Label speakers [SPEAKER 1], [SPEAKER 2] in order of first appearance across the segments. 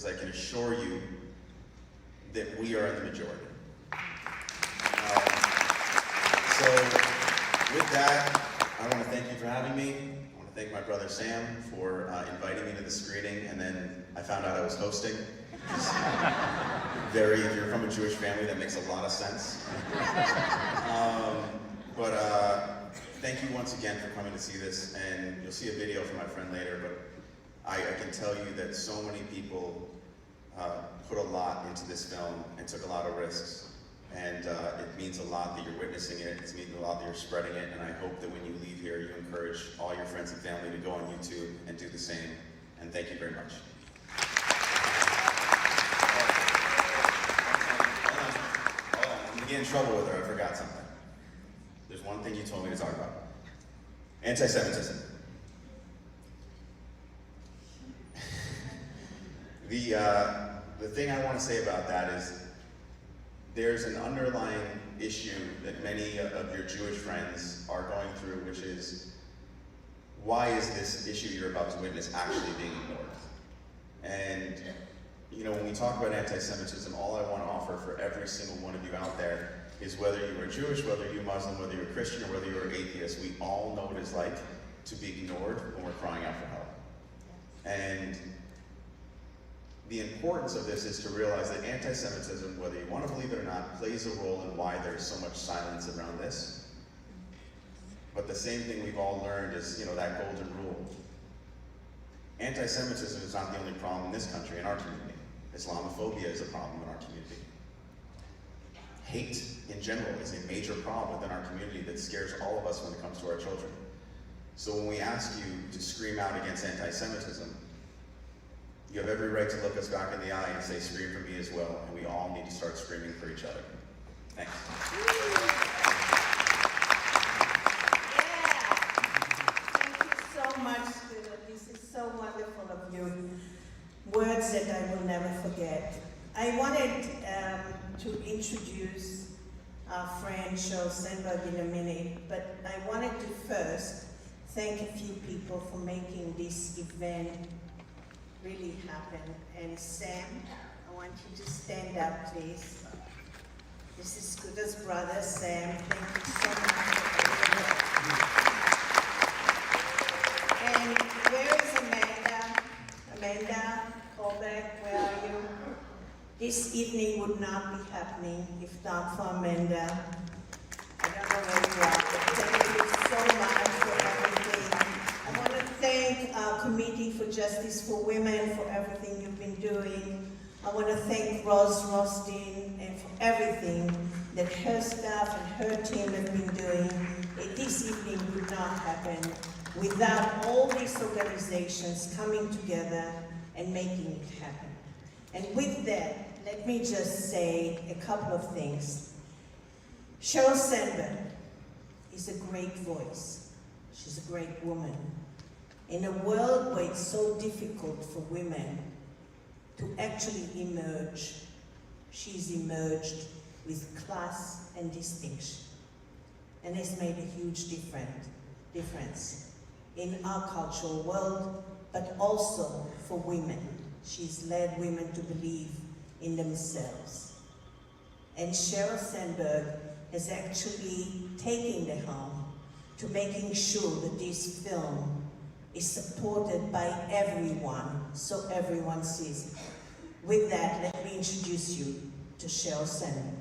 [SPEAKER 1] because I can assure you that we are in the majority. So with that, I want to thank you for having me. I want to thank my brother Sam for inviting me to the screening, and then I found out I was hosting. If you're from a Jewish family, that makes a lot of sense. Thank you once again for coming to see this, and you'll see a video from my friend later, but I can tell you that so many people put a lot into this film and took a lot of risks, and it means a lot that you're witnessing it, it means a lot that you're spreading it, and I hope that when you leave here, you encourage all your friends and family to go on YouTube and do the same, and thank you very much. Hold on. I'm gonna get in trouble with her, I forgot something. There's one thing you told me to talk about. Antisemitism. The thing I want to say about that is there's an underlying issue that many of your Jewish friends are going through, which is, why is this issue you're about to witness actually being ignored? And you know, when we talk about anti-Semitism, all I want to offer for every single one of you out there is, whether you are Jewish, whether you're Muslim, whether you're Christian, or whether you're atheist, we all know what it's like to be ignored when we're crying out for help. And the importance of this is to realize that anti-Semitism, whether you want to believe it or not, plays a role in why there's so much silence around this. But the same thing we've all learned is, you know, that golden rule. Anti-Semitism is not the only problem in this country, in our community. Islamophobia is a problem in our community. Hate in general is a major problem within our community that scares all of us when it comes to our children. So when we ask you to scream out against anti-Semitism, you have every right to look us back in the eye and say, scream for me as well, and we all need to start screaming for each other. Thanks.
[SPEAKER 2] So much. This is so wonderful of you. Words that I will never forget. I wanted to introduce our friend Sheryl Sandberg in a minute, but I wanted to first thank a few people for making this event really happen. And Sam, I want you to stand up, please. This is Scooter's brother, Sam. Thank you so much. And where is Amanda? Amanda, call back, where are you? This evening would not be happening if not for Amanda. I don't know where you are, but thank you so much for everything. I want to thank our Committee for Justice for Women for everything you've been doing. I want to thank Rose Rothstein and for everything that her staff and her team have been doing. This evening would not happen without all these organizations coming together and making it happen. And with that, let me just say a couple of things. Sheryl Sandberg is a great voice. She's a great woman. In a world where it's so difficult for women to actually emerge, she's emerged with class and distinction, and has made a huge difference in our cultural world, but also for women. She's led women to believe in themselves. And Sheryl Sandberg has actually taken the helm to making sure that this film is supported by everyone, so everyone sees it. With that, let me introduce you to Sheryl Sandberg.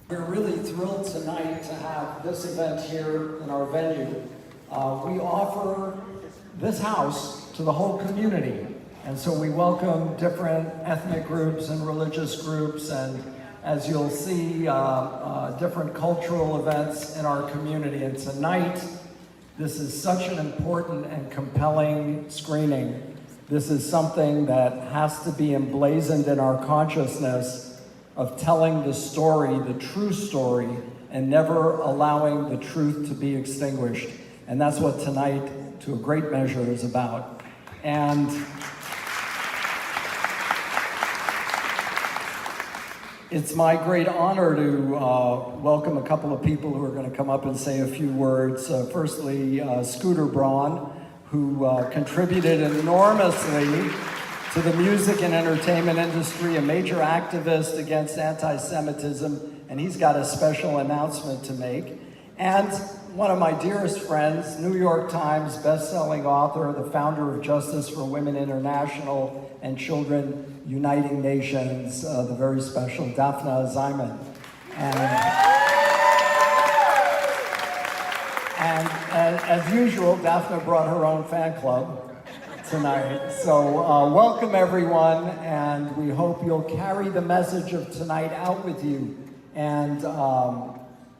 [SPEAKER 3] We're really thrilled tonight to have this event here in our venue. We offer this house to the whole community, and so we welcome different ethnic groups and religious groups, and as you'll see, different cultural events in our community. And tonight, this is such an important and compelling screening. This is something that has to be emblazoned in our consciousness of telling the story, the true story, and never allowing the truth to be extinguished. And that's what tonight to a great measure, is about. And it's my great honor to welcome a couple of people who are going to come up and say a few words. Firstly, Scooter Braun, who contributed enormously to the music and entertainment industry, a major activist against anti-Semitism, and he's got a special announcement to make. And one of my dearest friends, New York Times best-selling author, the founder of Justice for Women International and Children Uniting Nations, the very special Daphna Ziman. And as usual, Daphna brought her own fan club tonight. So welcome everyone, and we hope you'll carry the message of tonight out with you and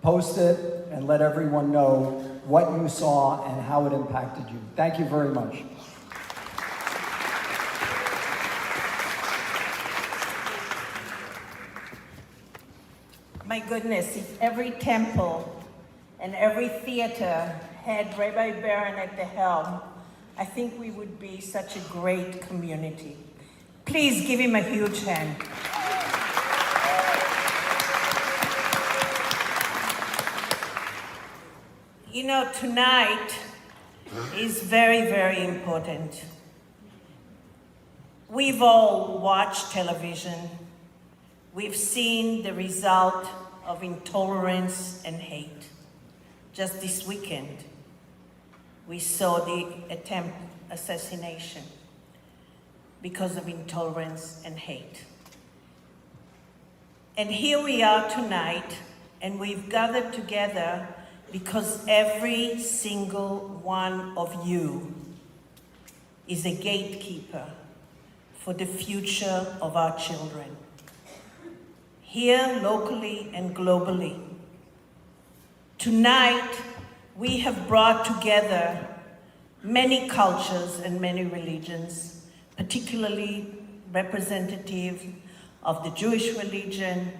[SPEAKER 3] post it and let everyone know what you saw and how it impacted you. Thank you very much.
[SPEAKER 2] My goodness, if every temple and every theater had Rabbi Barron at the helm, I think we would be such a great community. Please give him a huge hand. You know, tonight is very, very important. We've all watched television. We've seen the result of intolerance and hate. Just this weekend, we saw the attempt assassination because of intolerance and hate. And here we are tonight, and we've gathered together because every single one of you is a gatekeeper for the future of our children, here locally and globally. Tonight, we have brought together many cultures and many religions, particularly representative of the Jewish religion,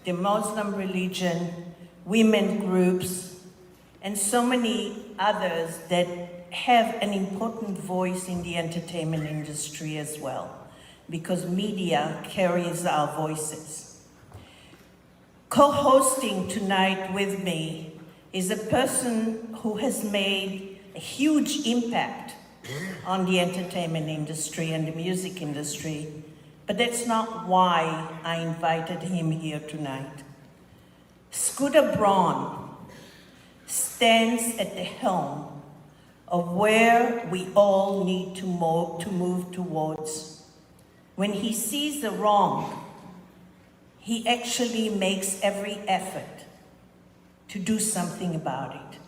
[SPEAKER 2] the Muslim religion, women groups, and so many others that have an important voice in the entertainment industry as well, because media carries our voices. Co-hosting tonight with me is a person who has made a huge impact on the entertainment industry and the music industry, but that's not why I invited him here tonight. Scooter Braun stands at the helm of where we all need to move towards. When he sees the wrong, he actually makes every effort to do something about it.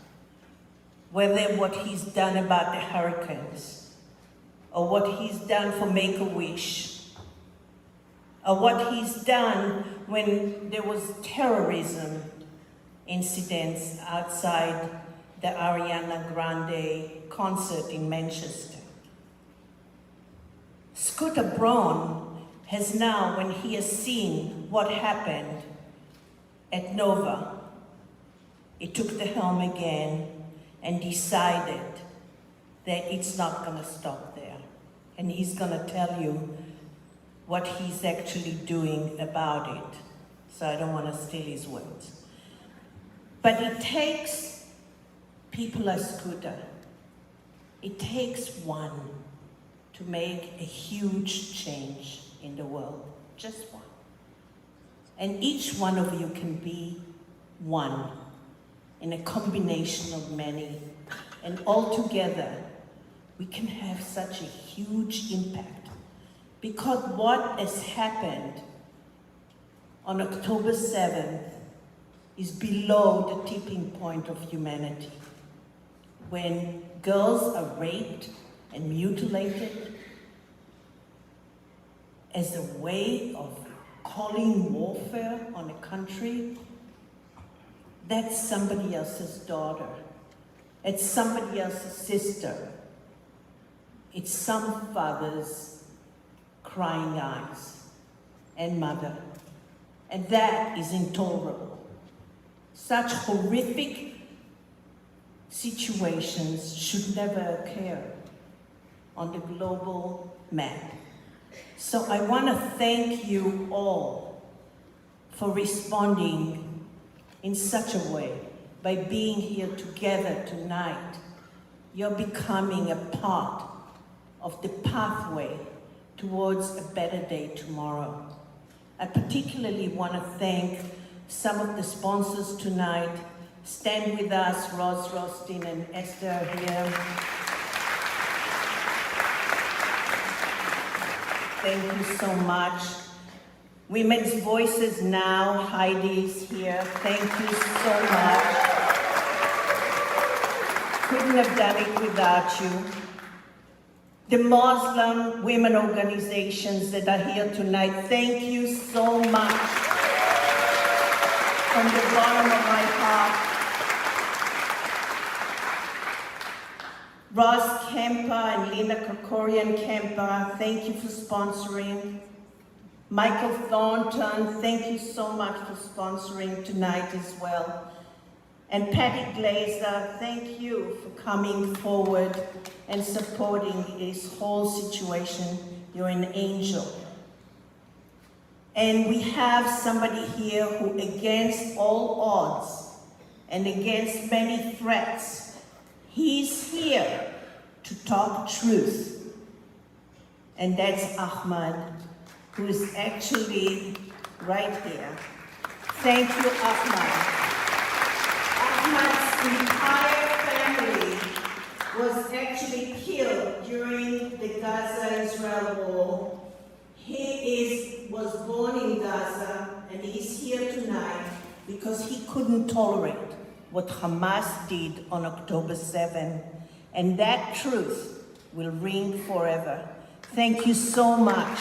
[SPEAKER 2] Whether what he's done about the hurricanes, or what he's done for Make-A-Wish, or what he's done when there was terrorism incidents outside the Ariana Grande concert in Manchester. Scooter Braun has now, when he has seen what happened at Nova, he took the helm again and decided that it's not going to stop there. And he's going to tell you what he's actually doing about it. So I don't want to steal his words. But it takes people like Scooter. It takes one to make a huge change in the world, just one. And each one of you can be one in a combination of many. And all together, we can have such a huge impact. Because what has happened on October 7th is below the tipping point of humanity. When girls are raped and mutilated as a way of calling warfare on a country, that's somebody else's daughter. It's somebody else's sister. It's some father's crying eyes and mother. And that is intolerable. Such horrific situations should never occur on the global map. So I want to thank you all for responding in such a way by being here together tonight. You're becoming a part of the pathway towards a better day tomorrow. I particularly want to thank some of the sponsors tonight. Stand with us, Roz Rothstein and Esther here. Thank you so much. Women's Voices Now, Heidi's here. Thank you so much. Couldn't have done it without you. The Muslim women organizations that are here tonight, thank you so much. From the bottom of my heart. Ross Kemper and Linda Krikorian Kemper, thank you for sponsoring. Michael Thornton, thank you so much for sponsoring tonight as well. And Patty Glazer, thank you for coming forward and supporting this whole situation. You're an angel. And we have somebody here who, against all odds and against many threats, he's here to talk truth. And that's Ahmad, who is actually right here. Thank you, Ahmad. Ahmad's entire family was actually killed during the Gaza-Israel war. He was born in Gaza, and he's here tonight because he couldn't tolerate what Hamas did on October 7, and that truth will ring forever. Thank you so much.